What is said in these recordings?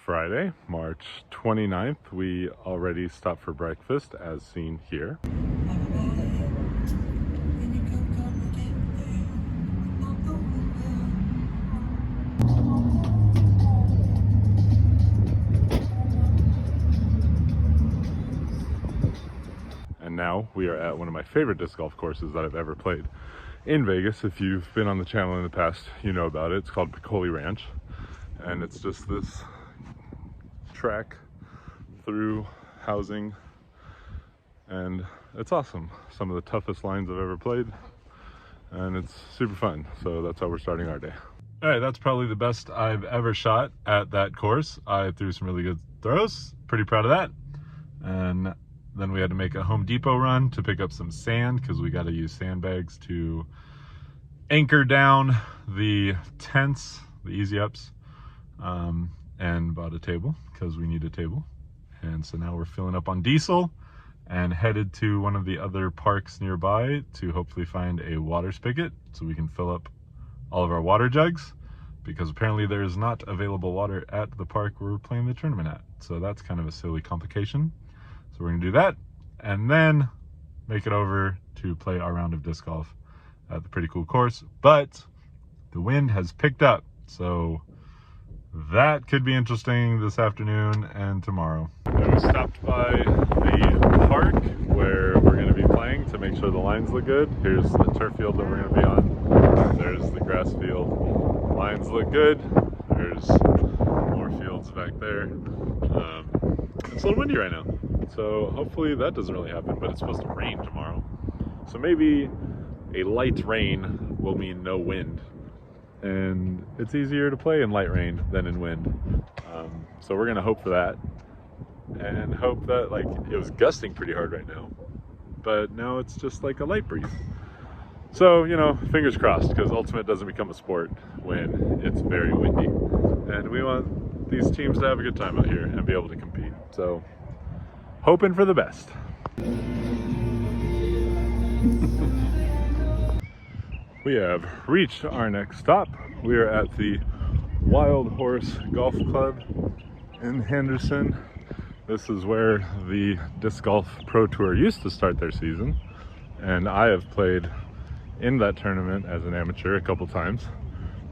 Friday, March 29th. We already stopped for breakfast as seen here. And now we are at one of my favorite disc golf courses that I've ever played in Vegas. If you've been on the channel in the past, you know about it. It's called Piccoli Ranch. And it's just this track through housing, and it's awesome. Some of the toughest lines I've ever played, and it's super fun. So that's how we're starting our day. All right, that's probably the best I've ever shot at that course. I threw some really good throws, pretty proud of that. And then we had to make a Home Depot run to pick up some sand because we got to use sandbags to anchor down the tents, the easy ups. And bought a table because we need a table. And so now we're filling up on diesel and headed to one of the other parks nearby to hopefully find a water spigot so we can fill up all of our water jugs, because apparently there is not available water at the park we're playing the tournament at. So that's kind of a silly complication. So we're gonna do that and then make it over to play our round of disc golf at the pretty cool course. But the wind has picked up, so that could be interesting this afternoon and tomorrow. And we stopped by the park where we're going to be playing to make sure the lines look good. Here's the turf field that we're going to be on. There's the grass field. Lines look good. There's more fields back there. It's a little windy right now, so hopefully that doesn't really happen, but it's supposed to rain tomorrow. So maybe a light rain will mean no wind. And it's easier to play in light rain than in wind. So we're gonna hope for that, and hope that, like, it was gusting pretty hard right now, but now it's just like a light breeze. So, you know, fingers crossed, because Ultimate doesn't become a sport when it's very windy. And we want these teams to have a good time out here and be able to compete. So, hoping for the best. We have reached our next stop. We are at the Wild Horse Golf Club in Henderson. This is where the Disc Golf Pro Tour used to start their season, and I have played in that tournament as an amateur a couple times.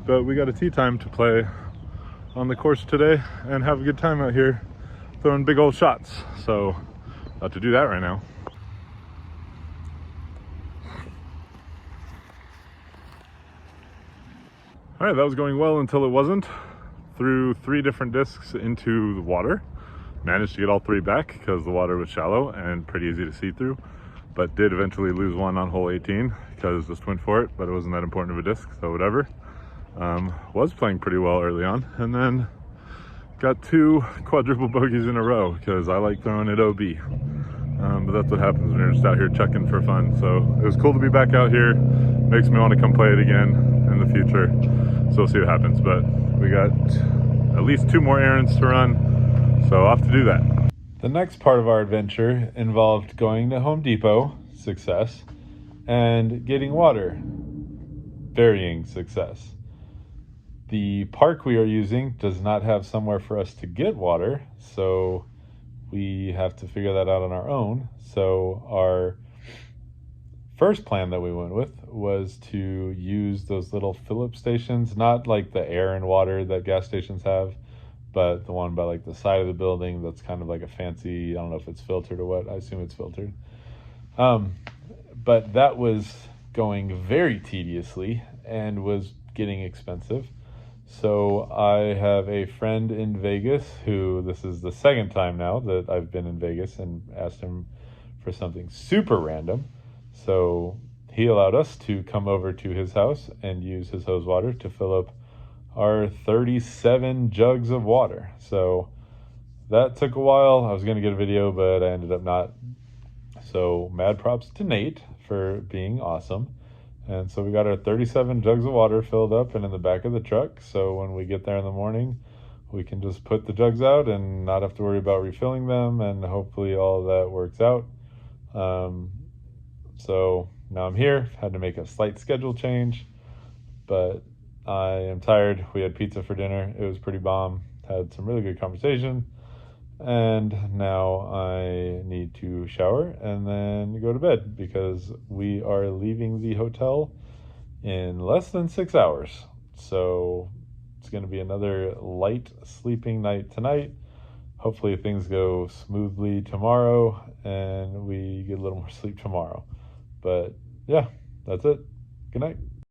But we got a tee time to play on the course today and have a good time out here throwing big old shots. So about to do that right now. All right, that was going well until it wasn't. Threw 3 different discs into the water. Managed to get all 3 back because the water was shallow and pretty easy to see through, but did eventually lose one on hole 18 because just went for it, but it wasn't that important of a disc, so whatever. Was playing pretty well early on, and then got 2 quadruple bogeys in a row because I like throwing it OB. But that's what happens when you're just out here chucking for fun. So it was cool to be back out here. Makes me want to come play it again in the future. So we'll see what happens. But we got at least 2 more errands to run, so off to do that. The next part of our adventure involved going to Home Depot, success, and getting water, varying success. The park we are using does not have somewhere for us to get water, so we have to figure that out on our own. So our first plan that we went with was to use those little fill-up stations, not like the air and water that gas stations have, but the one by like the side of the building that's kind of like a fancy, I don't know if it's filtered or what, I assume it's filtered. But that was going very tediously and was getting expensive. So I have a friend in Vegas who, this is the second time now that I've been in Vegas and asked him for something super random. So he allowed us to come over to his house and use his hose water to fill up our 37 jugs of water. So that took a while. I was going to get a video, but I ended up not. So mad props to Nate for being awesome. And so we got our 37 jugs of water filled up and in the back of the truck. So when we get there in the morning, we can just put the jugs out and not have to worry about refilling them. And hopefully all of that works out. So now I'm here. Had to make a slight schedule change, but I am tired. We had pizza for dinner. It was pretty bomb. had some really good conversation, and now I need to shower and then go to bed because we are leaving the hotel in less than 6 hours. So it's going to be another light sleeping night tonight. Hopefully things go smoothly tomorrow and we get a little more sleep tomorrow. But yeah, that's it. Good night.